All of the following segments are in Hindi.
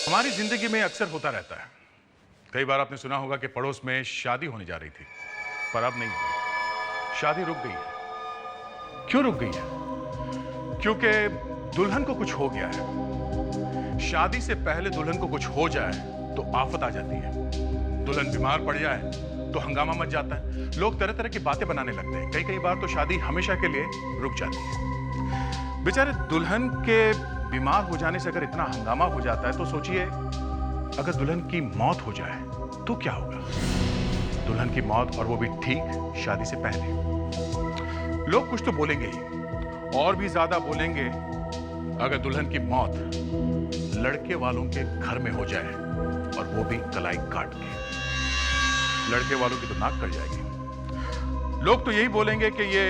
हमारी जिंदगी में अक्सर होता रहता है। कई बार आपने सुना होगा कि पड़ोस में शादी होने जा रही थी, पर अब नहीं हुई। शादी रुक गई है। क्यों रुक गई है? क्योंकि दुल्हन को कुछ हो गया है। शादी से पहले दुल्हन को कुछ हो जाए तो आफत आ जाती है। दुल्हन बीमार पड़ जाए तो हंगामा मच जाता है। लोग तरह तरह की बातें बनाने लगते हैं। कई बार तो शादी हमेशा के लिए रुक जाती है। बेचारे दुल्हन के बीमार हो जाने से अगर इतना हंगामा हो जाता है तो सोचिए, अगर दुल्हन की मौत हो जाए तो क्या होगा? दुल्हन की मौत, और वो भी ठीक शादी से पहले। लोग कुछ तो बोलेंगे ही, और भी ज्यादा बोलेंगे अगर दुल्हन की मौत लड़के वालों के घर में हो जाए, और वो भी कलाई काट के। लड़के वालों की तो नाक कट जाएगी। लोग तो यही बोलेंगे कि ये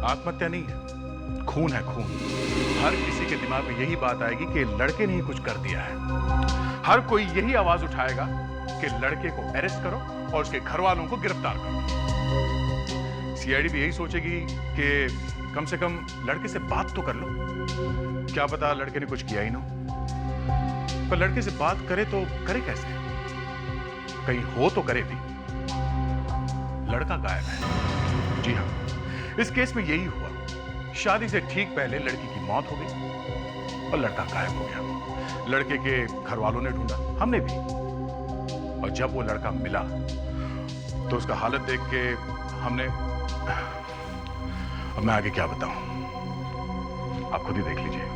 आत्महत्या नहीं है, खून है, खून। हर किसी के दिमाग में यही बात आएगी कि लड़के ने ही कुछ कर दिया है। हर कोई यही आवाज उठाएगा कि लड़के को अरेस्ट करो और उसके घर वालों को गिरफ्तार करो। सीआईडी भी यही सोचेगी कि कम से कम लड़के से बात तो कर लो। क्या पता लड़के ने कुछ किया ही ना, पर लड़के से बात करे तो करे कैसे? कहीं हो तो करे भी। लड़का गायब है। जी हाँ, इस केस में यही हुआ। शादी से ठीक पहले लड़की की मौत हो गई और लड़का गायब हो गया। लड़के के घर वालों ने ढूंढा, हमने भी, और जब वो लड़का मिला तो उसका हालत देख के हमने, अब मैं आगे क्या बताऊं, आप खुद ही देख लीजिए।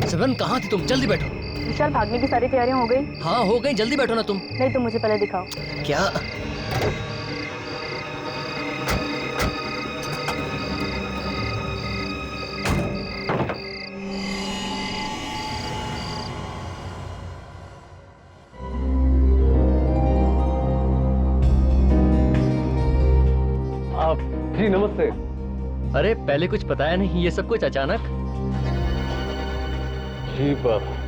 सिमरन, कहाँ थी तुम? जल्दी बैठो। विशाल, भागने की सारी तैयारियां हो गई? हाँ हो गई, जल्दी बैठो ना तुम। नहीं, तुम मुझे पहले दिखाओ। क्या? आप जी नमस्ते। अरे पहले कुछ बताया नहीं, ये सब कुछ अचानक। जी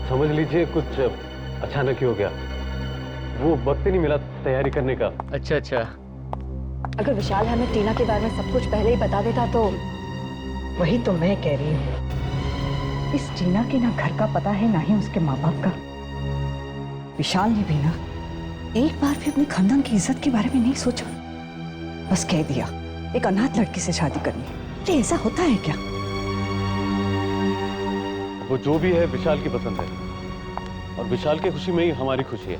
समझ लीजिए कुछ अचानक ही हो गया। वो वक्त ही नहीं मिला तैयारी करने का। अच्छा अच्छा। अगर विशाल हमें टीना के बारे में सब कुछ पहले ही बता देता तो। वही तो मैं कह रही हूँ, इस टीना के ना घर का पता है ना ही उसके माँ बाप का। विशाल ने भी ना एक बार भी अपने खानदान की इज्जत के बारे में नहीं सोचा, बस कह दिया एक अनाथ लड़की से शादी करनी। अरे ऐसा होता है क्या? वो जो भी है विशाल की पसंद है, और विशाल की खुशी में ही हमारी खुशी है।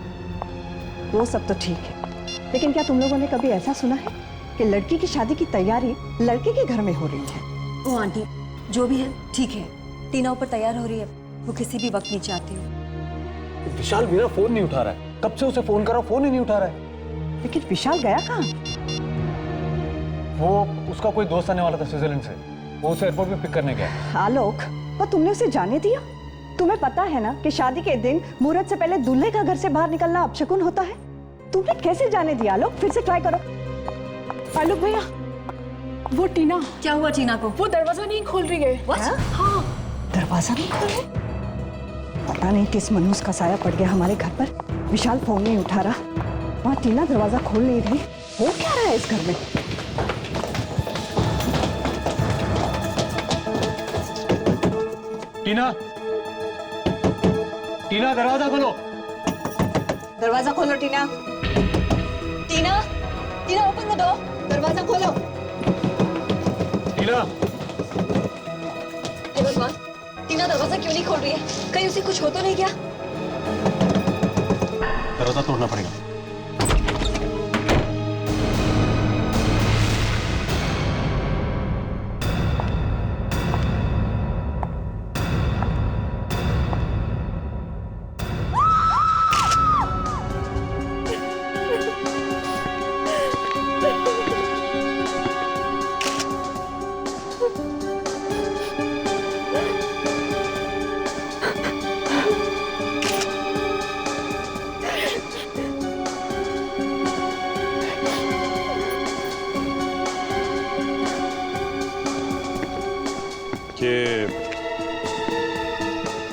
वो सब तो ठीक है, लेकिन क्या तुम लोगों ने कभी ऐसा सुना है कि लड़की की शादी की तैयारी लड़के के घर में हो रही है? ओ आंटी, जो भी है ठीक है। टीना ऊपर तैयार हो रही है, वो किसी भी वक्त नीचे आती हो। विशाल मेरा फोन नहीं उठा रहा है, कब से उसे फोन करा, फोन ही नहीं उठा रहा है। लेकिन विशाल गया कहाँ? वो उसका कोई दोस्त आने वाला था स्विट्जरलैंड से, वो उसे एयरपोर्ट पे पिक करने गया। आलोक, और तुमने उसे जाने दिया? तुम्हें पता है ना कि शादी के दिन मुहूर्त से पहले दूल्हे का घर से बाहर निकलना अपशकुन होता है। तुमने कैसे जाने दिया? आलोक, फिर से ट्राई करो। आलोक भैया, वो टीना। क्या हुआ टीना को? वो दरवाजा नहीं खोल रही है। हाँ, दरवाजा नहीं खोल रही? पता नहीं किस मनहूस का साया पड़ गया हमारे घर पर। विशाल फोन नहीं उठा रहा, वहाँ टीना दरवाजा खोल नहीं रही। हो क्या रहा है इस घर में? टीना, टीना दरवाजा खोलो। दरवाजा खोलो टीना। टीना, टीना ओपन द डोर, दरवाजा खोलो। टीना, हे भगवान, टीना दरवाजा क्यों नहीं खोल रही है? कहीं उसे कुछ हो तो नहीं गया? दरवाजा तोड़ना पड़ेगा।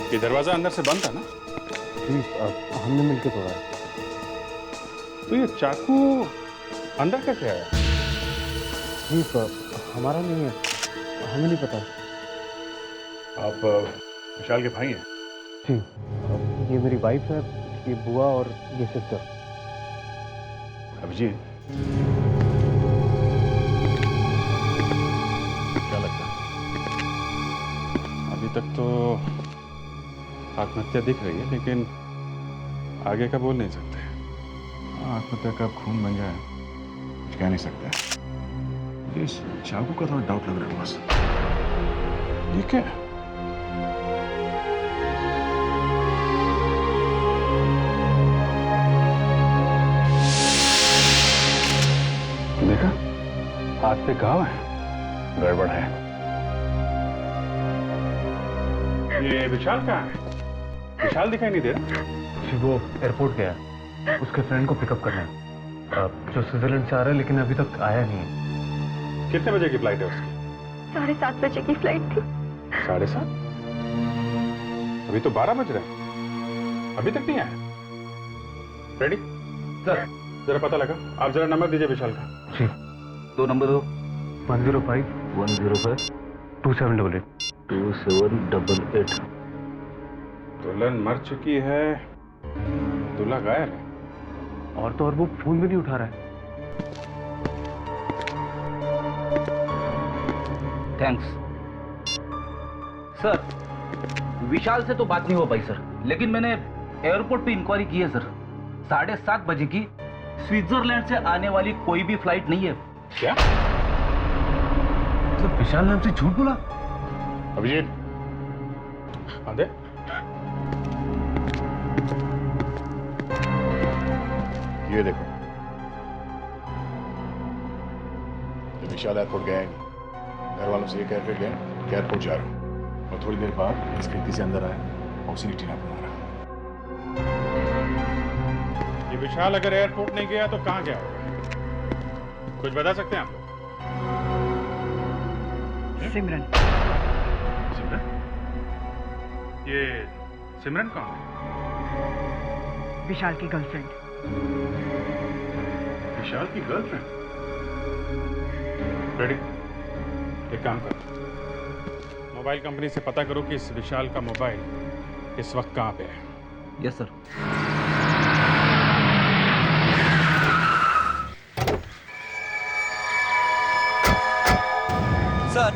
ये दरवाजा अंदर से बंद था ना? जी, हमने मिलकर तोड़ा है। तो ये चाकू अंदर कैसे आया? जी, हमारा नहीं है, हमें नहीं पता। आप विशाल के भाई हैं? जी, ये मेरी वाइफ है, ये बुआ और ये सिस्टर। अभिजीत, क्या लगता है? अभी तक तो आत्महत्या दिख रही है, लेकिन आगे का बोल नहीं सकते। आत्महत्या कब खून बन जाए कुछ कह नहीं सकते। मुझे इस चाकू का थोड़ा डाउट लग रहा है बस। ये क्या है? देखा, हाथ पे घाव है, गड़बड़ है। ये विशाल कहाँ है? विशाल दिखाई नहीं दे रहा। जी, वो एयरपोर्ट गया है, उसके फ्रेंड को पिकअप करना है, जो स्विट्जरलैंड से आ रहा है, लेकिन अभी तक आया नहीं है। कितने बजे की फ्लाइट है उसकी? 7:30 बजे की फ्लाइट थी। 7:30? अभी तो 12 बज रहे हैं, अभी तक नहीं आया। रेडी सर, जरा पता लगा। आप जरा नंबर दीजिए विशाल का। जी, 2 नंबर दो। 105 105 2788। 2788। दुल्हन मर चुकी है, दूल्हा गायब है। और तो और वो फोन भी नहीं उठा रहा है। Thanks sir. विशाल से तो बात नहीं हो पाई सर, लेकिन मैंने एयरपोर्ट पे इंक्वायरी की है सर। 7:30 बजे की स्विट्जरलैंड से आने वाली कोई भी फ्लाइट नहीं है। क्या? तो विशाल नाम से झूठ बोला? अभिजीत, आंदे। ये देखो, ये विशाल एयरपोर्ट गया ही नहीं। घर वालों से ये कह के गए कि एयरपोर्ट जा रहा हूं, और थोड़ी देर बाद इस खिड़की से अंदर आया और उसी ने टीना को मारा। ये विशाल अगर एयरपोर्ट नहीं गया तो कहां गया होगा? कुछ बता सकते हैं आप लोग? सिमरन। सिमरन? ये सिमरन कौन है? विशाल की गर्लफ्रेंड। विशाल की गर्लफ्रेंड? रेडी, एक काम करो, मोबाइल कंपनी से पता करो कि इस विशाल का मोबाइल इस वक्त कहां पे है। Yes sir. Sir,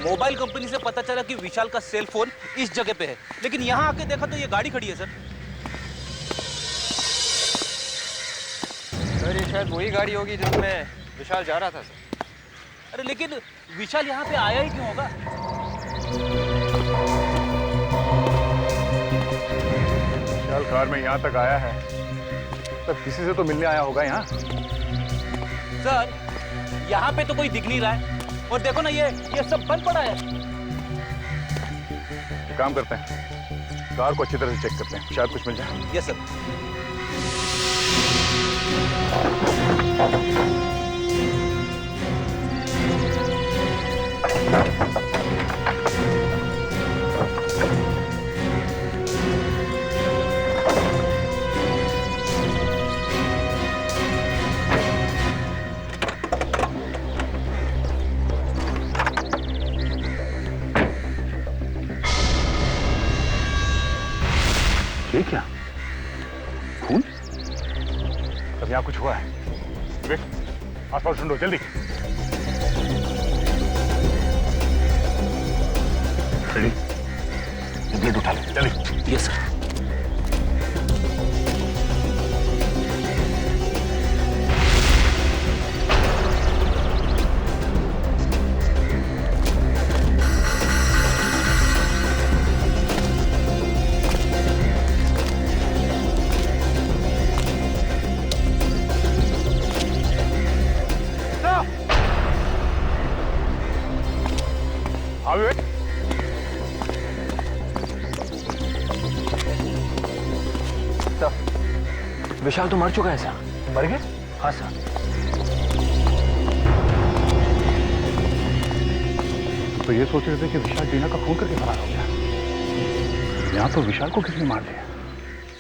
mobile company से पता चला कि विशाल का सेल फोन इस जगह पे है, लेकिन यहाँ आके देखा तो ये गाड़ी खड़ी है सर। सर, ये शायद वही गाड़ी होगी जिसमें विशाल जा रहा था सर। अरे लेकिन विशाल यहाँ पे आया ही क्यों होगा? विशाल कार में यहां तक आया है, तब किसी से तो मिलने आया होगा यहाँ। सर, यहाँ पे तो कोई दिख नहीं रहा है, और देखो ना ये सब बंद पड़ा है। एक काम करते हैं, कार को अच्छी तरह से चेक करते हैं, शायद कुछ मिल जाए। Yes sir. ये क्या? खून? तब यहाँ कुछ हुआ है। वेट, आसपास ढूंढो जल्दी। रेडी? ब्लेड उठा ले, चलिए। Yes sir. विशाल तो मर चुका है सर। मर गए? हाँ सर। तो ये सोच रहे थे कि विशाल टीना का खून करके फरार हो गया। यहाँ तो विशाल को किसने मार दिया?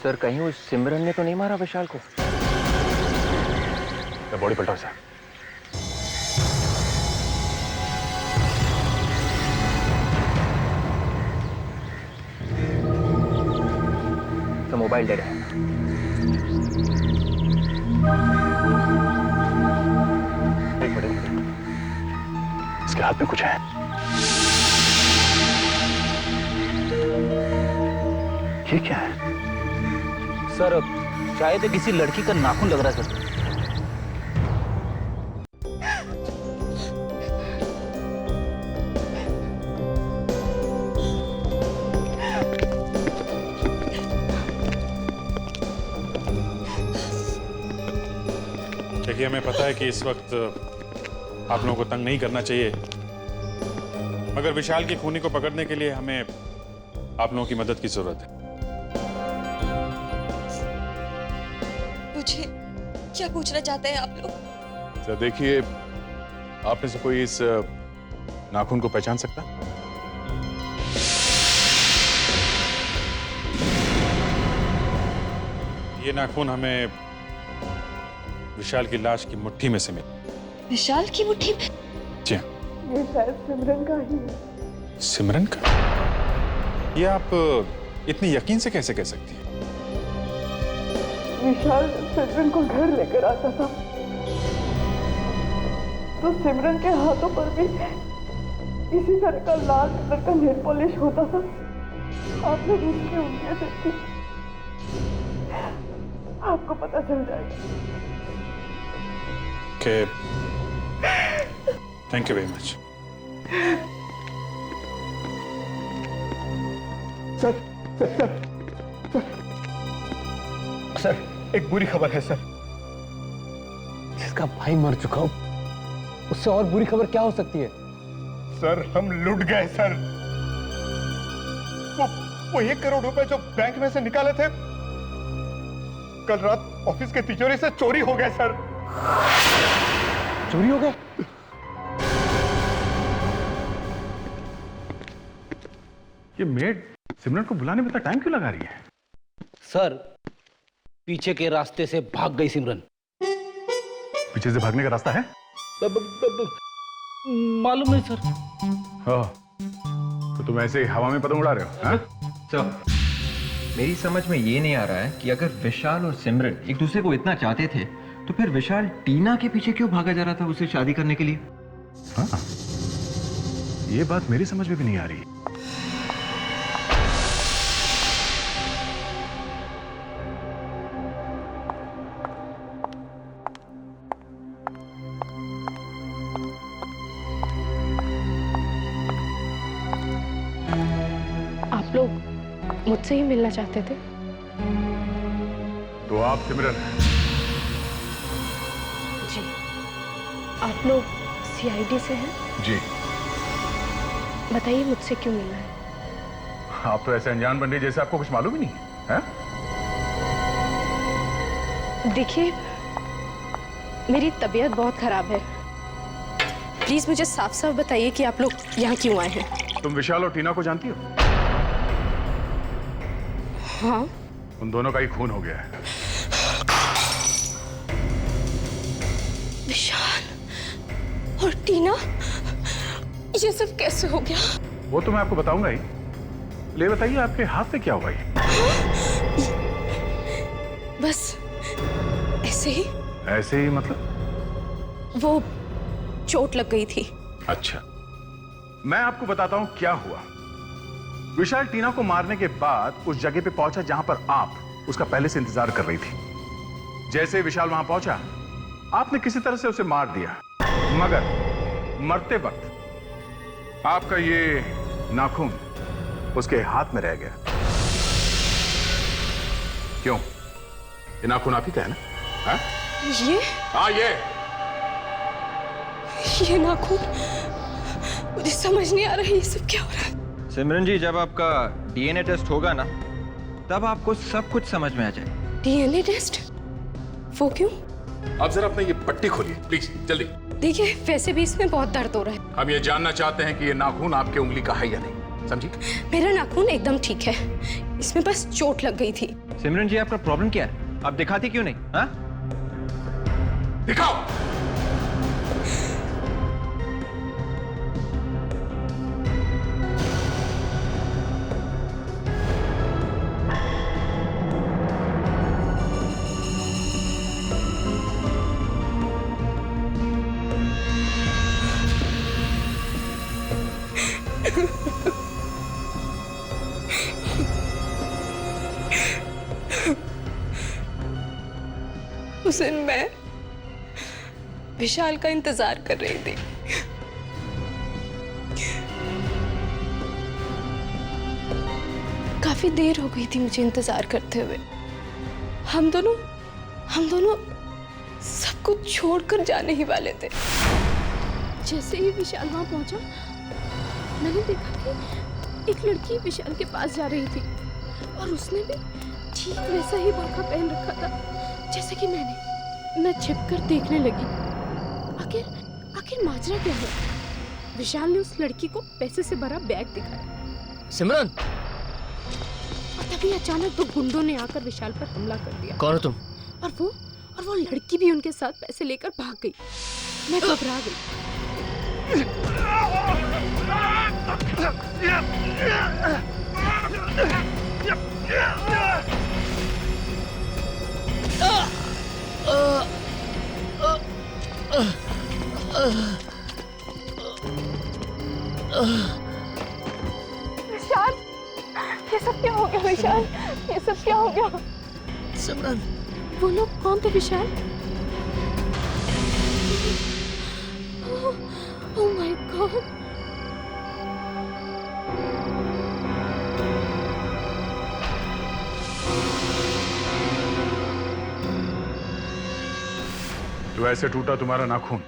सर कहीं उस सिमरन ने तो नहीं मारा विशाल को? बॉडी पलटाओ सर। तो मोबाइल डेड है। एक मिनट, इसके हाथ में कुछ है। ये क्या है? सर शायद किसी लड़की का नाखून लग रहा है सर। देखिए, हमें पता है कि इस वक्त आप लोगों को तंग नहीं करना चाहिए, मगर विशाल की खूनी को पकड़ने के लिए हमें आप लोगों की मदद की जरूरत है। मुझे क्या पूछना चाहते हैं आप लोग? तो देखिए, आप में से कोई इस नाखून को पहचान सकता है? ये नाखून हमें विशाल की लाश की मुट्ठी में से मिला। विशाल की मुट्ठी में? जी हाँ। ये शायद सिमरन का ही है। सिमरन का? ये आप इतनी यकीन से कैसे कह सकती हैं? विशाल सिमरन को घर लेकर आता था तो सिमरन के हाथों पर भी इसी तरह का लाल कलर का नेल पॉलिश होता था। आप लोग उसकी उंगलियां देखिए, आपको पता चल जाएगा। Okay. Thank you very much. Sir, एक बुरी खबर है सर। जिसका भाई मर चुका हो, उससे और बुरी खबर क्या हो सकती है? सर, हम लुट गए सर। वो 1 करोड़ रुपए जो बैंक में से निकाले थे, कल रात ऑफिस के तिजोरी से चोरी हो गए सर। चोरी हो गए? ये मेड सिमरन को बुलाने में इतना टाइम क्यों लगा रही है? सर पीछे के रास्ते से भाग गई सिमरन। पीछे से भागने का रास्ता है? मालूम नहीं सर। हाँ, तो तुम ऐसे ही हवा में पतंग उड़ा रहे हो? हाँ? सर, मेरी समझ में ये नहीं आ रहा है कि अगर विशाल और सिमरन एक दूसरे को इतना चाहते थे तो फिर विशाल टीना के पीछे क्यों भागा जा रहा था उससे शादी करने के लिए? हाँ, ये बात मेरी समझ में भी नहीं आ रही। आप लोग मुझसे ही मिलना चाहते थे? तो आप सिमरन हैं? जी। आप लोग सीआईडी से हैं? जी। बताइए मुझसे क्यों मिलना है? आप तो ऐसे अनजान बन रही जैसे आपको कुछ मालूम ही नहीं है, हैं? देखिए, मेरी तबीयत बहुत खराब है। प्लीज मुझे साफ साफ बताइए कि आप लोग यहाँ क्यों आए हैं? तुम विशाल और टीना को जानती हो? हाँ। उन दोनों का ही खून हो गया है। विशाल और टीना, ये सब कैसे हो गया? वो तो मैं आपको बताऊंगा ही। ले बताइए, आपके हाथ से क्या हुआ ये? बस ऐसे ही। ऐसे ही मतलब? वो चोट लग गई थी। अच्छा, मैं आपको बताता हूं क्या हुआ। विशाल टीना को मारने के बाद उस जगह पे पहुंचा जहां पर आप उसका पहले से इंतजार कर रही थी। जैसे ही विशाल वहां पहुंचा, आपने किसी तरह से उसे मार दिया, मगर मरते वक्त आपका ये नाखून उसके हाथ में रह गया। क्यों? ये नाखून आप ही का है ना? हाँ? ये हाँ, ये नाखून, मुझे समझ नहीं आ रहा है ये सब क्या हो रहा है। सिमरन जी, जब आपका डीएनए टेस्ट होगा ना, तब आपको सब कुछ समझ में आ जाए। DNA test? वो क्यों? आप जरा अपने ये पट्टी खोलिए प्लीज, जल्दी। देखिए, वैसे भी इसमें बहुत दर्द हो रहा है। हम ये जानना चाहते हैं कि ये नाखून आपके उंगली का है या नहीं, समझी? मेरा नाखून एकदम ठीक है, इसमें बस चोट लग गई थी। सिमरन जी, आपका प्रॉब्लम क्या है? आप दिखाती क्यों नहीं? हाँ? दिखाओ। उस दिन मैं विशाल का इंतजार कर रही थी। काफी देर हो गई थी मुझे इंतजार करते हुए। हम दोनों सब कुछ छोड़कर जाने ही वाले थे। जैसे ही विशाल वहां पहुंचा, मैंने देखा कि एक लड़की विशाल के पास जा रही थी और उसने भी ठीक वैसा ही बुर्का पहन रखा था जैसे कि मैं छिपकर देखने लगी। आखिर माजरा क्या है? विशाल ने उस लड़की को पैसे से भरा बैग दिखाया। सिमरन, और तभी अचानक दो गुंडों ने आकर विशाल पर हमला कर दिया। कौन हो तुम? और वो लड़की भी उनके साथ पैसे लेकर भाग गई। मैं घबरा गई। विशाल, ये सब क्या हो गया? विशाल, ये सब क्या हो गया? सिमरन, वो लोग कौन थे विशाल? Oh my God! तो ऐसे टूटा तुम्हारा नाखून?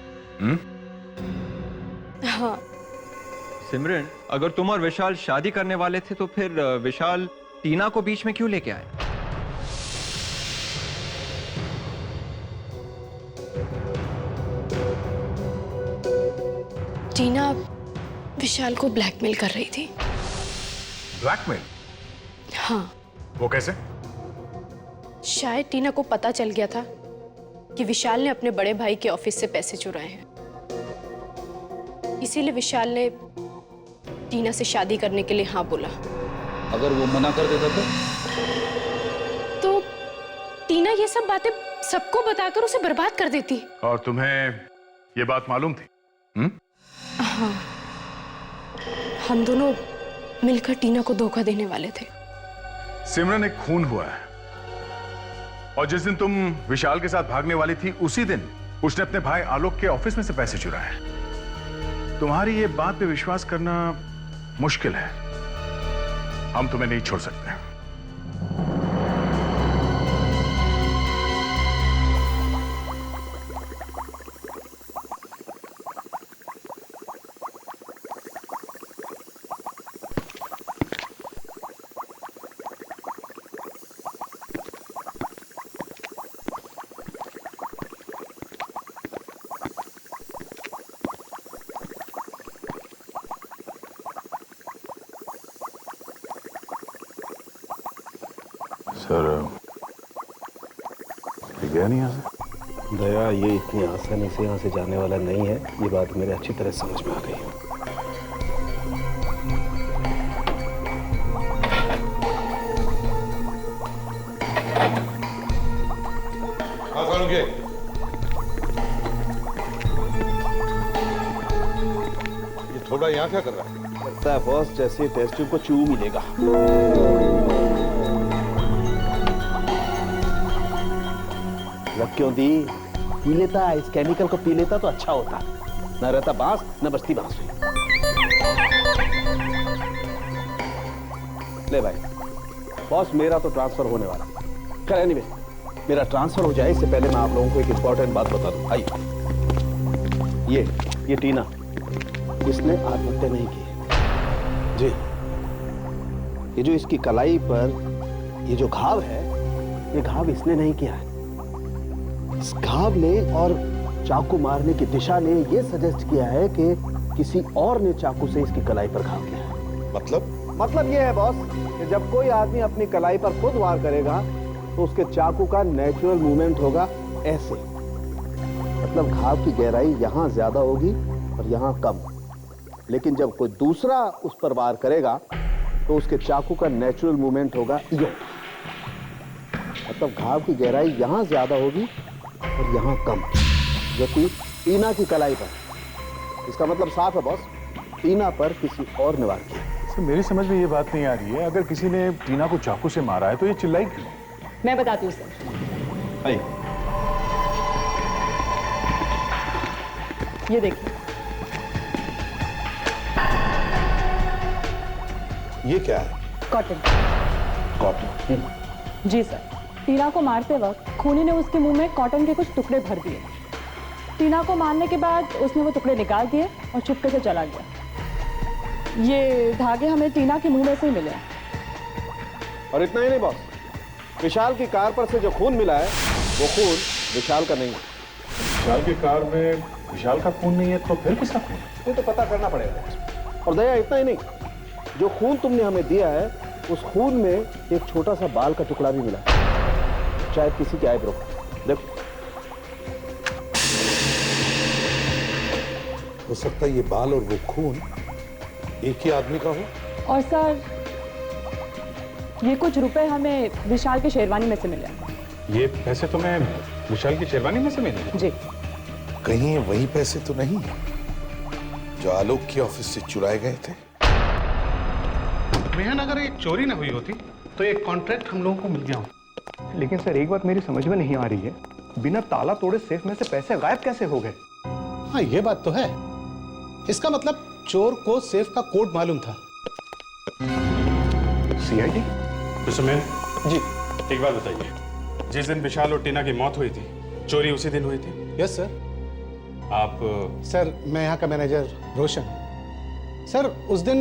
हाँ। सिमरन, अगर तुम और विशाल शादी करने वाले थे तो फिर विशाल टीना को बीच में क्यों लेके आए? टीना विशाल को ब्लैकमेल कर रही थी। ब्लैकमेल? हाँ। वो कैसे? शायद टीना को पता चल गया था कि विशाल ने अपने बड़े भाई के ऑफिस से पैसे चुराए हैं। इसीलिए विशाल ने टीना से शादी करने के लिए हाँ बोला। अगर वो मना कर देता तो टीना ये सब बातें सबको बताकर उसे बर्बाद कर देती। और तुम्हें ये बात मालूम थी? हाँ, हम दोनों मिलकर टीना को धोखा देने वाले थे। सिमरन, एक खून हुआ है और जिस दिन तुम विशाल के साथ भागने वाली थी, उसी दिन उसने अपने भाई आलोक के ऑफिस में से पैसे चुराए। तुम्हारी ये बात पे विश्वास करना मुश्किल है। हम तुम्हें नहीं छोड़ सकते। सर, गया नहीं यहाँ से? दया, ये इतनी आसानी से यहाँ से जाने वाला नहीं है। ये बात मेरे अच्छी तरह समझ में आ गई है। छोटा यहाँ क्या कर रहा है? लगता है बॉस जैसे टेस्ट ट्यूब को चू मिलेगा। लग क्यों दी? पी लेता, इस केमिकल को पी लेता तो अच्छा होता, न रहता बांस न बचती बांसुरी। ले भाई, बॉस मेरा तो ट्रांसफर होने वाला है। खैर एनीवे, मेरा ट्रांसफर हो जाए इससे पहले मैं आप लोगों को एक इंपॉर्टेंट बात बता दूं। आइए, ये टीना, इसने आत्महत्या नहीं की है। जी, ये जो इसकी कलाई पर ये जो घाव है, ये घाव इसने नहीं किया है। इस घाव ने और चाकू मारने की दिशा ने ये सजेस्ट किया है कि किसी और ने चाकू से इसकी कलाई पर घाव किया है। मतलब ये है बॉस कि जब कोई आदमी अपनी कलाई पर खुद वार करेगा तो उसके चाकू का नेचुरल मूवमेंट होगा ऐसे। मतलब घाव की गहराई यहां ज्यादा होगी और यहां कम। लेकिन जब कोई दूसरा उस पर वार करेगा तो उसके चाकू का नेचुरल मूवमेंट होगा यो। मतलब घाव की गहराई यहां ज्यादा होगी और यहां कम, जबकि टीना की कलाई पर। इसका मतलब साफ है बॉस, टीना पर किसी और ने वार किया। मेरी समझ में ये बात नहीं आ रही है, अगर किसी ने टीना को चाकू से मारा है तो ये चिल्लाई क्यों? मैं बताती हूँ सर। ये देखिए, ये क्या है? कॉटन। कॉटन? जी सर, टीना को मारते वक्त खूनी ने उसके मुंह में कॉटन के कुछ टुकड़े भर दिए। टीना को मारने के बाद उसने वो टुकड़े निकाल दिए और चुपके से चला गया। ये धागे हमें टीना के मुंह में से ही मिले। और इतना ही नहीं बॉस, विशाल की कार पर से जो खून मिला है वो खून विशाल का नहीं है। विशाल की कार में विशाल का खून नहीं है तो फिर किसका खून? ये तो पता करना पड़ेगा। और दया, इतना ही नहीं, जो खून तुमने हमें दिया है उस खून में एक छोटा सा बाल का टुकड़ा भी मिला, शायद किसी के आईब्रो। देखो, हो सकता है ये बाल और वो खून एक ही आदमी का हो। और सर, ये कुछ रुपए हमें विशाल की शेरवानी में से मिले। ये पैसे तुम्हें विशाल की शेरवानी में से मिले? जी। कहीं ये वही पैसे तो नहीं जो आलोक के ऑफिस से चुराए गए थे? मेहन, अगर एक चोरी ना हुई होती तो एक कॉन्ट्रैक्ट हम लोगों को मिल गया होता। लेकिन सर, एक बात मेरी समझ में नहीं आ रही है, बिना ताला तोड़े सेफ में से पैसे गायब कैसे हो गए? हाँ, ये बात तो है। इसका मतलब चोर को सेफ का कोड मालूम था। सीआईडी? मिस्टर मेहन जी। एक बात बताइए, जिस दिन विशाल और टीना की मौत हुई थी, चोरी उसी दिन हुई थी? Yes sir. आप? सर, मैं यहाँ का मैनेजर रोशन। सर, उस दिन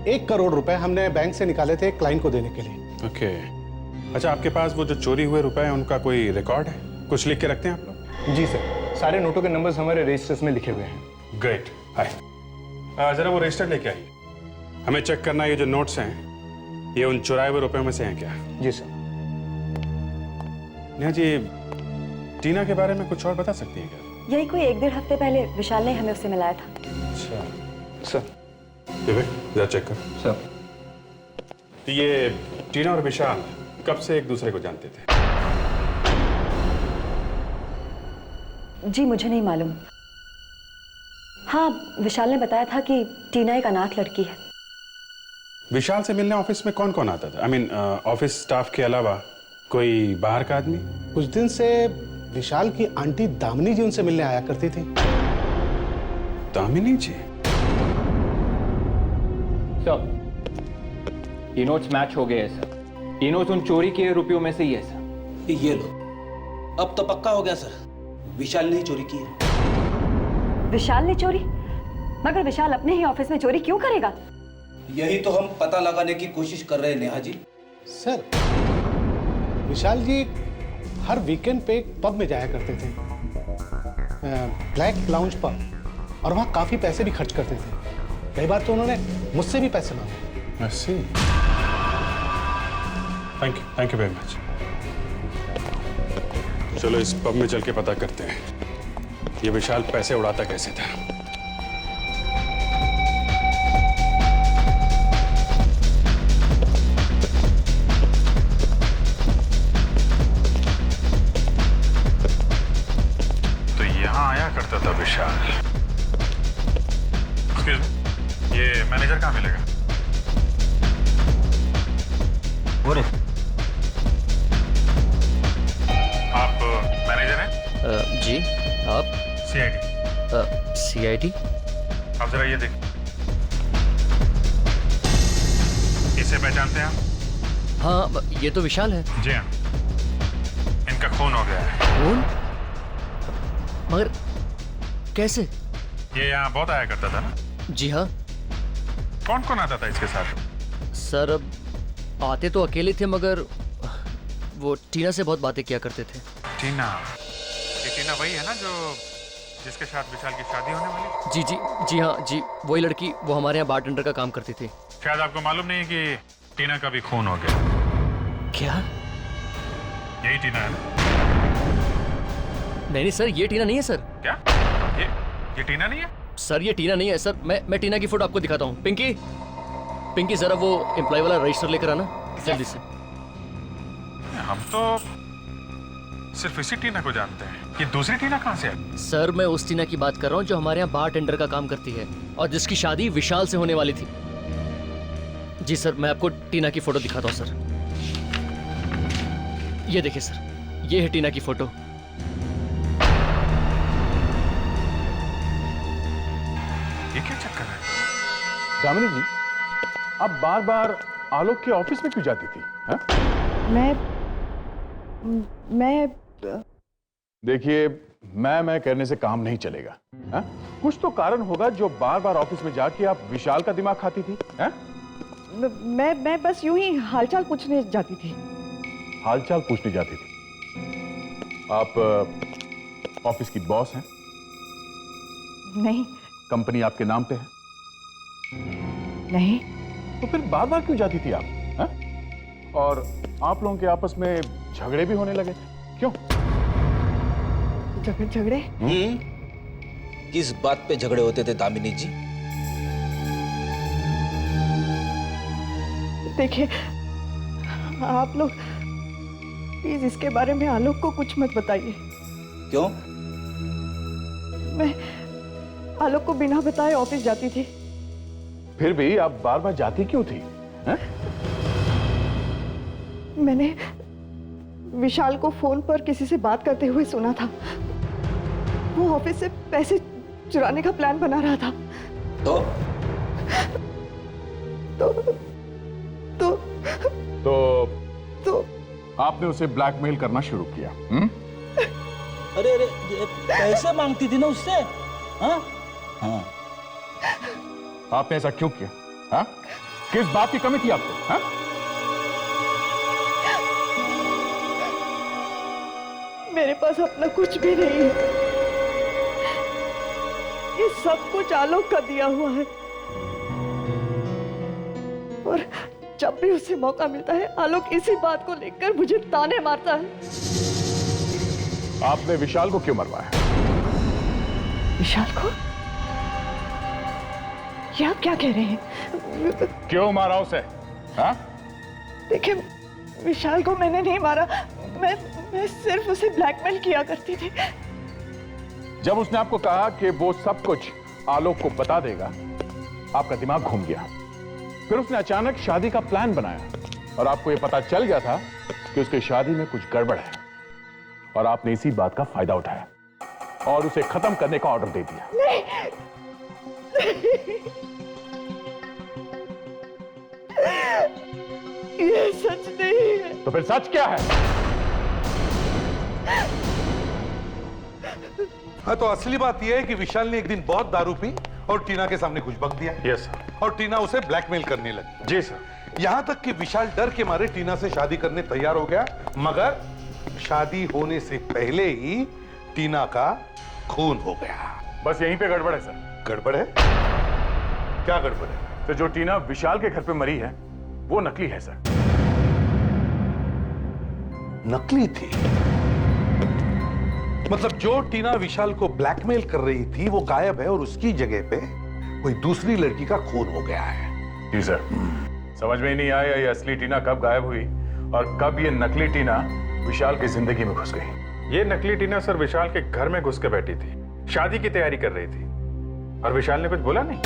1 करोड़ रुपए हमने बैंक से निकाले थे क्लाइंट को देने के लिए। ओके। अच्छा, आपके पास वो जो चोरी हुए रुपए हैं उनका कोई रिकॉर्ड है? कुछ लिख के रखते हैं आप लोग? जी सर, सारे नोटों के नंबर्स हमारे रजिस्टर्स में लिखे हुए हैं। ग्रेट। हाय, जरा वो रजिस्टर लेके आइए। हमें चेक करना है ये जो नोट्स हैं ये उन चुराए हुए रुपयों में से हैं क्या? जी सर। नेहा जी, टीना के बारे में कुछ और बता सकती हैं क्या? यही कोई 1-1.5 हफ्ते पहले विशाल ने हमें उससे मिलाया था। अच्छा सर। विवेक, जरा चेक कर। सर, तो ये टीना और विशाल कब से एक दूसरे को जानते थे? जी मुझे नहीं मालूम। हाँ, विशाल ने बताया था कि टीना एक अनाथ लड़की है। विशाल से मिलने ऑफिस में कौन कौन आता था? ऑफिस स्टाफ के अलावा कोई बाहर का आदमी? कुछ दिन से विशाल की आंटी दामिनी जी उनसे मिलने आया करती थी। दामिनी जी? सर, ये नोट्स मैच हो गए हैं सर। ये नोट्स उन चोरी किए रुपयों में से ही है सर। ये लो, अब तो पक्का हो गया सर, विशाल ने ही चोरी की है। विशाल ने चोरी? मगर विशाल अपने ही ऑफिस में चोरी क्यों करेगा? यही तो हम पता लगाने की कोशिश कर रहे हैं नेहा जी। सर, विशाल जी हर वीकेंड पे एक पब में जाया करते थे, ब्लैक लाउंज पब, और वहाँ काफी पैसे भी खर्च करते थे। कई बार तो उन्होंने मुझसे भी पैसे मांगे। ऐसे? Thank you very much. चलो इस पब में चल के पता करते हैं ये विशाल पैसे उड़ाता कैसे था। तो यहां आया करता था विशाल। ये मैनेजर कहाँ मिलेगा? वो रे। आप मैनेजर हैं? जी आप? सीआईडी। सीआईडी? आप जरा ये देखिए, इसे पहचानते हैं आप? हाँ, ये तो विशाल है। जी हाँ, इनका खून हो गया है। खून? मगर कैसे? ये यहाँ बहुत आया करता था ना? जी हाँ। कौन कौन आता था इसके साथ? सर अब आते तो अकेले थे, मगर वो टीना से बहुत बातें किया करते थे। टीना? ये टीना वही है ना जो जिसके साथ विशाल की शादी होने वाली? जी जी जी हाँ जी, वही लड़की, वो हमारे यहाँ बारटेंडर का काम करती थी। शायद आपको मालूम नहीं है कि टीना का भी खून हो गया। क्या? यही टीना है ना? नहीं सर, ये टीना नहीं है सर। क्या? ये टीना नहीं है? सर ये टीना नहीं है सर। मैं टीना की फोटो आपको दिखाता हूँ। पिंकी जरा वो एम्प्लॉय वाला रजिस्टर लेकर आना जल्दी से। हम तो सिर्फ इसी टीना को जानते हैं। ये दूसरी टीना कहाँ से है? सर मैं उस टीना की बात कर रहा हूँ जो हमारे यहाँ बारटेंडर का काम करती है और जिसकी शादी विशाल से होने वाली थी। जी सर, मैं आपको टीना की फोटो दिखाता हूँ सर। ये देखिए सर, ये है टीना की फोटो। ये क्या चक्कर है? दामिनी जी, आप बार बार आलोक के ऑफिस में क्यों जाती थी? हा? मैं देखिए, मैं कहने से काम नहीं चलेगा। हा? कुछ तो कारण होगा जो बार बार ऑफिस में जाके आप विशाल का दिमाग खाती थी। हा? मैं बस यूं ही हालचाल पूछने जाती थी। हालचाल पूछने जाती थी? आप ऑफिस की बॉस हैं? नहीं। कंपनी आपके नाम पे है? नहीं। तो फिर बार बार क्यों जाती थी आप? हा? और आप लोगों के आपस में झगड़े भी होने लगे, क्यों? झगड़े? किस बात पे झगड़े होते थे दामिनी जी? देखिए, आप लोग प्लीज इसके बारे में आलोक को कुछ मत बताइए। क्यों? मैं आलोक को बिना बताए ऑफिस जाती थी। फिर भी आप बार बार जाती क्यों थी? हा? मैंने विशाल को फोन पर किसी से बात करते हुए सुना था। वो ऑफिस से पैसे चुराने का प्लान बना रहा था। तो आपने उसे ब्लैकमेल करना शुरू किया? अरे पैसे मांगती थी ना उससे? हाँ? हाँ। आपने ऐसा क्यों किया? हाँ? किस बात की कमी थी आपको? हाँ? मेरे पास अपना कुछ भी नहीं है। ये सब कुछ आलोक का दिया हुआ है। और जब भी उसे मौका मिलता है, आलोक इसी बात को लेकर मुझे ताने मारता है। आपने विशाल को क्यों मरवाया? विशाल को? ये आप क्या कह रहे हैं? क्यों मारा उसे? हाँ? देखिए, विशाल को मैंने नहीं मारा। मैं सिर्फ उसे ब्लैकमेल किया करती थी। जब उसने आपको कहा कि वो सब कुछ आलोक को बता देगा, आपका दिमाग घूम गया। फिर उसने अचानक शादी का प्लान बनाया और आपको यह पता चल गया था कि उसकी शादी में कुछ गड़बड़ है, और आपने इसी बात का फायदा उठाया और उसे खत्म करने का ऑर्डर दे दिया। नहीं। ये सच नहीं है। तो फिर सच क्या है? हाँ, तो असली बात यह है कि विशाल ने एक दिन बहुत दारू पी और टीना के सामने कुछ बक दिया। Yes sir. और टीना उसे ब्लैकमेल करने लगी। जी सर। यहां तक कि विशाल डर के मारे टीना से शादी करने तैयार हो गया, मगर शादी होने से पहले ही टीना का खून हो गया। बस यहीं पे गड़बड़ है सर। गड़बड़ है? क्या गड़बड़ है? तो जो टीना विशाल के घर पे मरी है, वो नकली है सर। नकली थी? मतलब जो टीना विशाल को ब्लैकमेल कर रही थी वो गायब है और उसकी जगह पे कोई दूसरी लड़की का खून हो गया है। जी सर। समझ में ही नहीं आया ये असली टीना कब गायब हुई और कब ये नकली टीना विशाल की जिंदगी में घुस गई। ये नकली टीना सर विशाल के घर में घुस के बैठी थी, शादी की तैयारी कर रही थी, और विशाल ने कुछ बोला नहीं।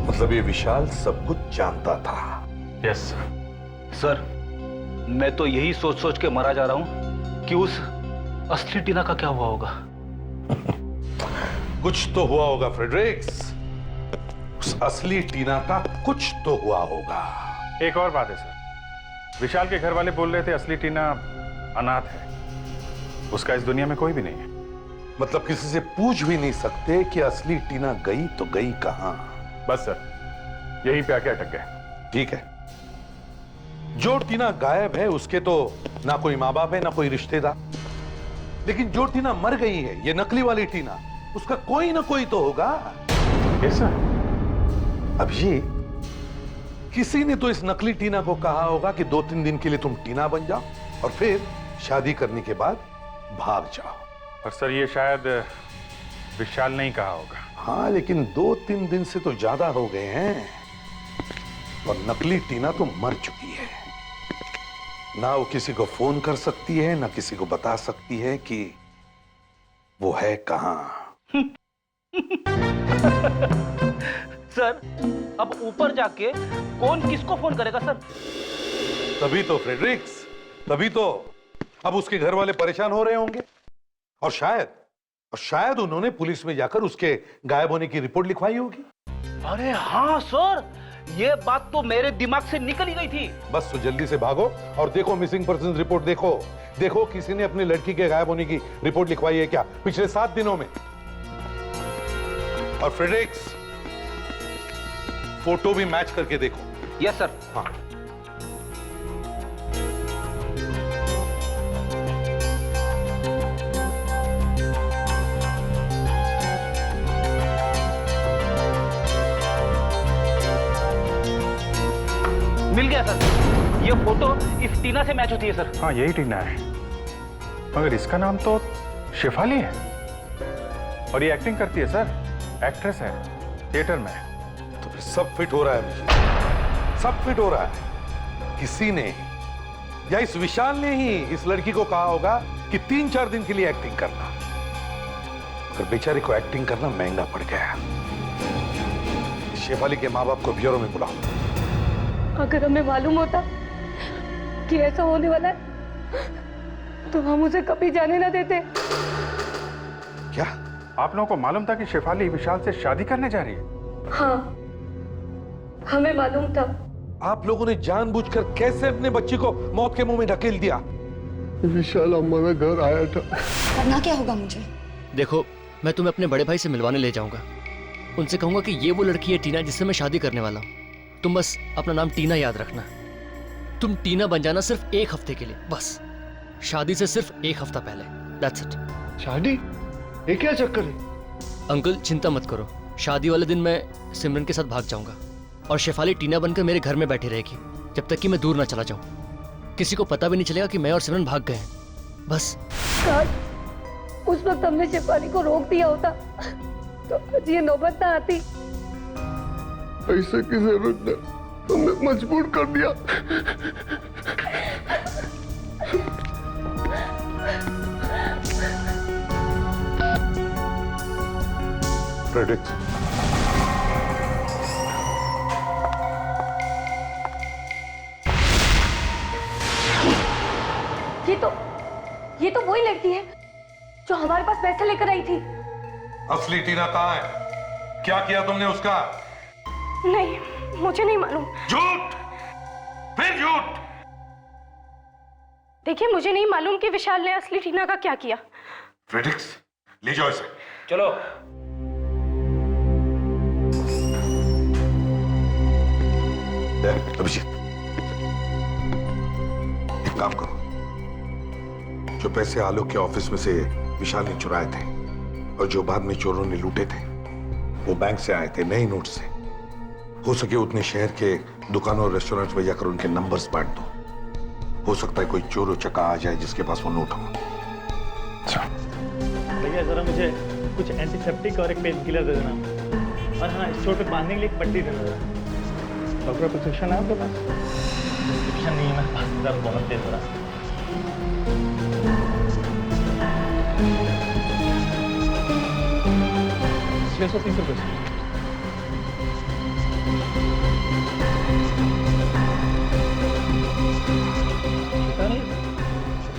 मतलब ये विशाल सब कुछ जानता था। Yes sir. सर, मैं तो यही सोच सोच के मरा जा रहा हूं कि उस असली टीना का क्या हुआ होगा। कुछ तो हुआ होगा फ्रेडरिक्स, उस असली टीना का कुछ तो हुआ होगा। एक और बात है सर, विशाल के घर वाले बोल रहे थे असली टीना अनाथ है, उसका इस दुनिया में कोई भी नहीं है। मतलब किसी से पूछ भी नहीं सकते कि असली टीना गई तो गई कहां? बस सर, यहीं पे आके अटक गए। ठीक है, जो टीना गायब है उसके तो ना कोई माँ बाप है ना कोई रिश्तेदार, लेकिन जो टीना मर गई है, ये नकली वाली टीना, उसका कोई ना कोई तो होगा। Yes sir. अभिजीत, किसी ने तो इस नकली टीना को कहा होगा कि 2-3 दिन के लिए तुम टीना बन जाओ और फिर शादी करने के बाद भाग जाओ। और सर ये शायद विशाल ने ही कहा होगा। हाँ, लेकिन 2-3 दिन से तो ज्यादा हो गए हैं और नकली टीना तो मर चुकी है। ना वो किसी को फोन कर सकती है ना किसी को बता सकती है कि वो है कहां। सर, अब ऊपर जाके कौन किसको फोन करेगा सर? तभी तो फ्रेडरिक्स, तभी तो अब उसके घर वाले परेशान हो रहे होंगे और शायद उन्होंने पुलिस में जाकर उसके गायब होने की रिपोर्ट लिखवाई होगी। अरे हाँ सर, ये बात तो मेरे दिमाग से निकल ही गई थी। बस तो जल्दी से भागो और देखो मिसिंग पर्सन रिपोर्ट देखो किसी ने अपनी लड़की के गायब होने की रिपोर्ट लिखवाई है क्या पिछले 7 दिनों में। और फ्रेडरिक्स, फोटो भी मैच करके देखो। Yes sir. हाँ, मिल गया सर, ये फोटो इस टीना से मैच होती है सर। हाँ यही टीना है, मगर इसका नाम तो शेफाली है और ये एक्टिंग करती है सर, एक्ट्रेस है थिएटर में। तो फिर सब फिट हो रहा है मुझे, सब फिट हो रहा है। किसी ने या इस विशाल ने ही इस लड़की को कहा होगा कि 3-4 दिन के लिए एक्टिंग करना, पर बेचारे को एक्टिंग करना महंगा पड़ गया। शेफाली के माँ बाप को ब्यूरो में बुलाओ। अगर हमें मालूम होता कि ऐसा होने वाला है तो हम उसे कभी जाने ना देते। क्या आप लोगों को मालूम था कि शेफाली विशाल से शादी करने जा रही है? हाँ, हमें मालूम था। आप लोगों ने जानबूझकर कैसे अपने बच्ची को मौत के मुंह में ढकेल दिया? विशाल हमारे घर आया था। करना क्या होगा मुझे? देखो, मैं तुम्हें अपने बड़े भाई से मिलवाने ले जाऊंगा। उनसे कहूंगा कि ये वो लड़की है टीना जिससे मैं शादी करने वाला हूँ। तुम बस अपना नाम टीना याद रखना। तुम टीना बन जाना सिर्फ 1 हफ्ते के लिए, बस शादी से सिर्फ 1 हफ्ता पहले। That's it. शादी? ये क्या चक्कर है? अंकल चिंता मत करो, शादी वाले दिन मैं सिमरन के साथ भाग जाऊंगा और शेफाली टीना बनकर मेरे घर में बैठी रहेगी जब तक कि मैं दूर ना चला जाऊं। किसी को पता भी नहीं चलेगा कि मैं और सिमरन भाग गए हैं। बस काश उस वक्त हमने शेफाली को रोक दिया होता तो आज ये नौबत ना आती। ऐसे की जरूरत ने हमें मजबूर कर दिया। फ्रेडरिक्स, ये तो वही लड़की है जो हमारे पास पैसे लेकर आई थी। असली टीना कहाँ है? क्या किया तुमने उसका? नहीं, मुझे नहीं मालूम। झूठ, फिर झूठ। देखिए, मुझे नहीं मालूम कि विशाल ने असली टीना का क्या किया। फ्रेडरिक्स, ले जाओ इसे। चलो। अभिजीत, एक काम करो, जो पैसे आलोक के ऑफिस में से विशाल ने चुराए थे और जो बाद में चोरों ने लूटे थे, वो बैंक से आए थे नए नोट से। हो सके उतने शहर के दुकानों और रेस्टोरेंट में जाकर उनके नंबर्स बांट दो। हो सकता है कोई चोर उचक्का आ जाए जिसके पास वो नोट हो। भैया जरा मुझे कुछ एंटीसेप्टिक और एक पेन किलर दे देना, और हाँ इस चोट पे बांधने के लिए एक पट्टी देना जरा। डॉक्टर प्रिस्क्रिप्शन है आपके पास? प्रिस्क्रिप्शन नहीं है मेरे पास, जरा बहुत दे जरा। ₹630।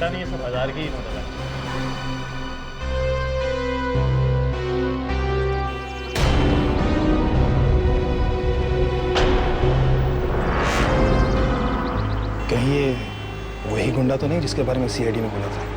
पता नहीं है, सब 1000 की ही नोट है। कहीं ये वही गुंडा तो नहीं जिसके बारे में सीआईडी ने बोला था?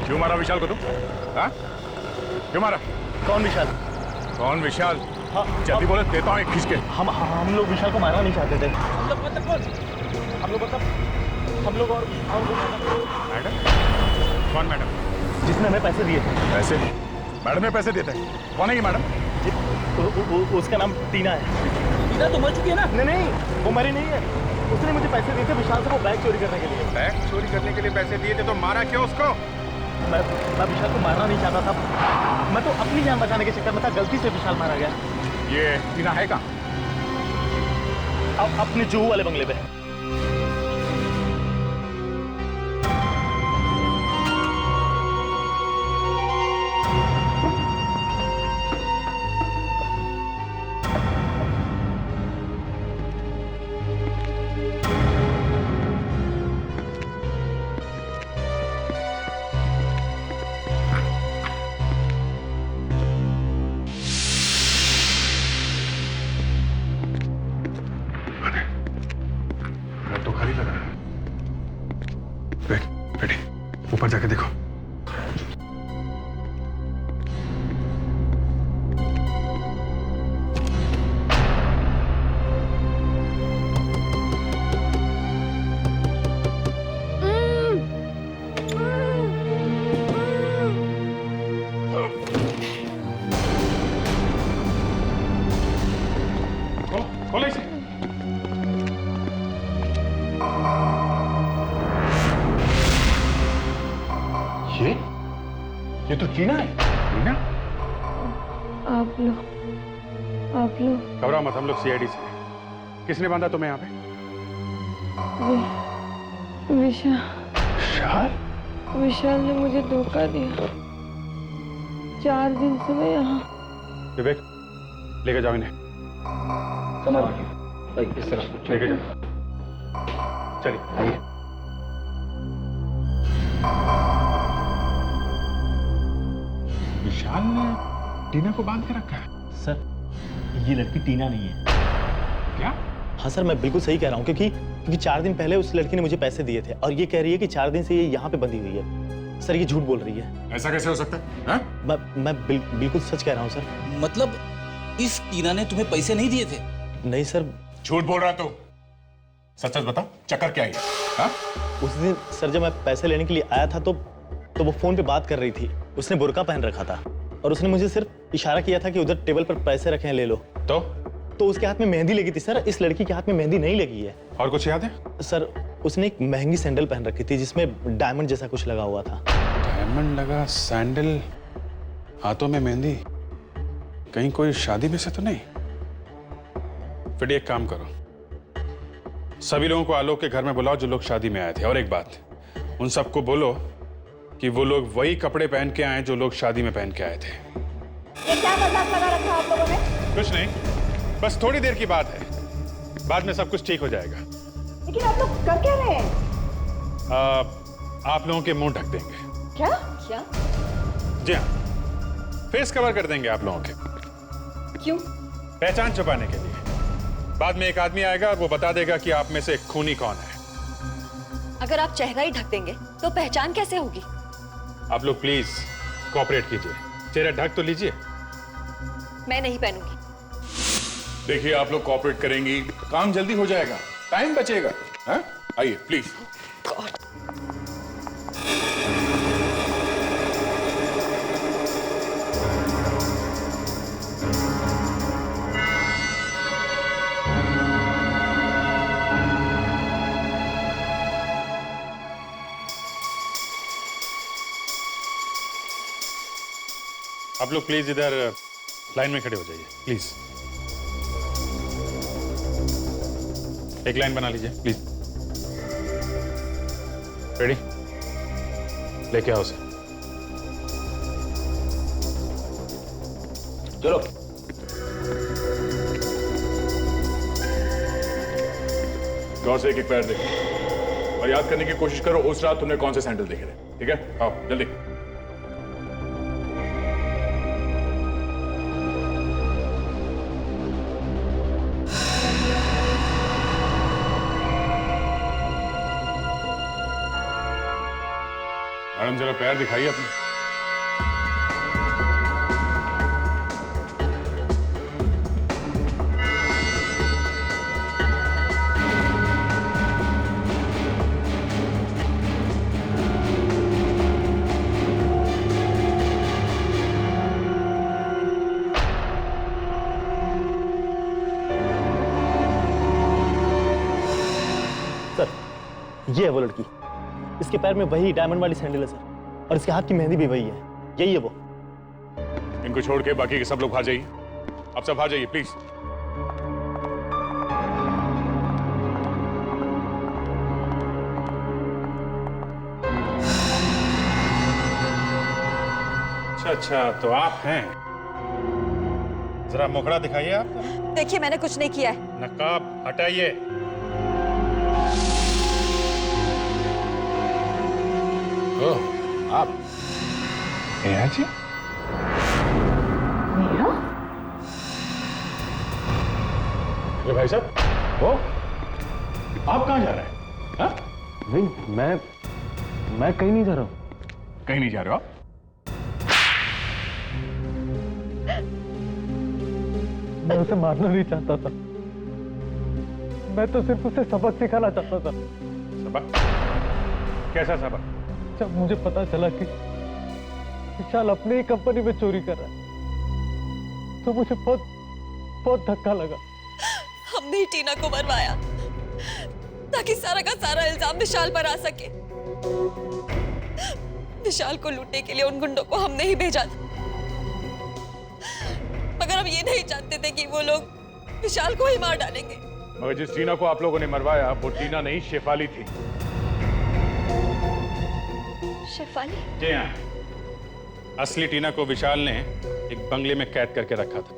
क्यों मारा विशाल को तुम? हाँ? क्यों मारा? कौन विशाल? कौन विशाल? हाँ, जल्दी बोले, देता हूँ एक खींच के। हम लोग विशाल को मारना नहीं चाहते थे। हम लोग मतलब हम लोग और मैडम? कौन मैडम? जिसने हमें पैसे दिए थे। पैसे? मैडम ने पैसे दिए थे? कौन है ये मैडम? उसका नाम टीना है। टीना तो मर चुकी है ना? नहीं, वो मरी नहीं है। उसने मुझे पैसे दिए थे विशाल से वो बैग चोरी करने के लिए। बैग चोरी करने के लिए पैसे दिए थे तो मारा क्यों उसको? मैं विशाल को मारना नहीं चाहता था। मैं तो अपनी जान बचाने के चक्कर में था, गलती से विशाल मारा गया। ये टीना है कहाँ? अब अपने जुहू वाले बंगले पे। तो खाली लगा। बैठी, ऊपर जाके देखो। खोलो इसे। ये तो टीना है। टीना? आप लोग घबराओ मत, हम लोग सीआईडी से। किसने बांधा तुम्हें यहाँ पे? विशाल ने मुझे धोखा दिया। 4 दिन से मैं यहाँ। विवेक, लेके जाओ इन्हें। इस तरफ लेके जाओ। चलिए आइए। विशाल ने टीना को बांध के रखा है। सर, ये लड़की टीना नहीं है। क्या? हाँ सर, मैं बिल्कुल सही कह रहा हूँ, क्योंकि 4 दिन पहले उस लड़की ने मुझे पैसे दिए थे और ये कह रही है कि 4 दिन से ये यहाँ पे बंधी हुई है। सर, ये झूठ बोल रही है। ऐसा कैसे हो सकता है? मैं बिल्कुल सच कह रहा हूँ सर। मतलब इस टीना ने तुम्हें पैसे नहीं दिए थे? नहीं सर। झूठ बोल रहा तू। सच सच बता, चक्कर क्या है? हाँ? उस दिन सर जब मैं पैसे लेने के लिए आया था तो वो फोन पे बात कर रही थी। उसने बुर्का पहन रखा था और उसने मुझे सिर्फ इशारा किया था कि उधर टेबल पर पैसे रखे हैं, ले लो। तो उसके हाथ में मेहंदी लगी थी सर। इस लड़की के हाथ में मेहंदी नहीं लगी है। और कुछ याद है? सर, उसने एक महंगी सैंडल पहन रखी थी जिसमें डायमंड जैसा कुछ लगा हुआ था। डायमंड लगा सैंडल, हाथों में मेहंदी। कहीं कोई शादी में से तो नहीं? फिर एक काम करो, सभी लोगों को आलोक के घर में बुलाओ जो लोग शादी में आए थे। और एक बात, उन सबको बोलो कि वो लोग वही कपड़े पहन के आए जो लोग शादी में पहन के आए थे। ये क्या मजाक लगा रखा आप लोगों ने? कुछ नहीं, बस थोड़ी देर की बात है, बाद में सब कुछ ठीक हो जाएगा। लेकिन आप लोग कर क्या रहे हैं? आप लोगों के मुंह ढक देंगे। क्या क्या? जी हाँ, फेस कवर कर देंगे आप लोगों के। क्यों? पहचान छुपाने के लिए। बाद में एक आदमी आएगा और वो बता देगा कि आप में से खूनी कौन है। अगर आप चेहरा ही ढक देंगे तो पहचान कैसे होगी? आप लोग प्लीज कोऑपरेट कीजिए, चेहरा ढक तो लीजिए। मैं नहीं पहनूंगी। देखिए, आप लोग कोऑपरेट करेंगी, काम जल्दी हो जाएगा, टाइम बचेगा। हाँ? आइए प्लीज। आप लोग प्लीज इधर लाइन में खड़े हो जाइए, प्लीज। एक लाइन बना लीजिए प्लीज। रेडी? लेके आओ उसे। चलो। गौर से एक पैर देखो और याद करने की कोशिश करो उस रात तुमने कौन से सैंडल देखे थे। ठीक है, आओ जल्दी। मैडम जरा पैर दिखाइए अपने। सर, ये है वो लड़की। इसके पैर में वही डायमंड वाली सैंडल है सर, और इसके हाथ की मेहंदी भी वही है। यही है वो। इनको छोड़ के बाकी के सब लोग बाहर जाइए। आप सब बाहर जाइए प्लीज। अच्छा, तो आप हैं। जरा मुखड़ा दिखाइए आप। देखिए, मैंने कुछ नहीं किया है। नकाब हटाइए। ओह, आप नेहा जी? नेहा? अरे भाई साहब, वो आप कहाँ जा रहे हैं? हाँ? नहीं, मैं कहीं नहीं जा रहा हूँ। कहीं नहीं जा रहे हो आप? मैं उसे मारना नहीं चाहता था। मैं तो सिर्फ उसे सबक सिखाना चाहता था। सबक? कैसा सबक? जब मुझे पता चला कि विशाल अपनी ही कंपनी में चोरी कर रहा है, तो मुझे बहुत धक्का लगा। हमने ही टीना को मरवाया ताकि सारा का सारा इल्जाम विशाल पर आ सके। विशाल को लूटने के लिए उन गुंडों को हमने ही भेजा था, मगर हम ये नहीं जानते थे कि वो लोग विशाल को ही मार डालेंगे। मगर जिस टीना को आप लोगों ने मरवाया वो टीना नहीं, शेफाली थी। शेफाली? जी हाँ, असली टीना को विशाल ने एक बंगले में कैद करके रखा था।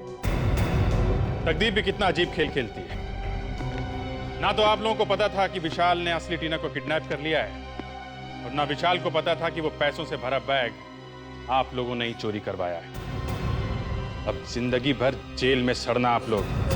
तकदीर भी कितना अजीब खेल खेलती है। ना तो आप लोगों को पता था कि विशाल ने असली टीना को किडनैप कर लिया है, और ना विशाल को पता था कि वो पैसों से भरा बैग आप लोगों ने ही चोरी करवाया है। अब जिंदगी भर जेल में सड़ना आप लोग।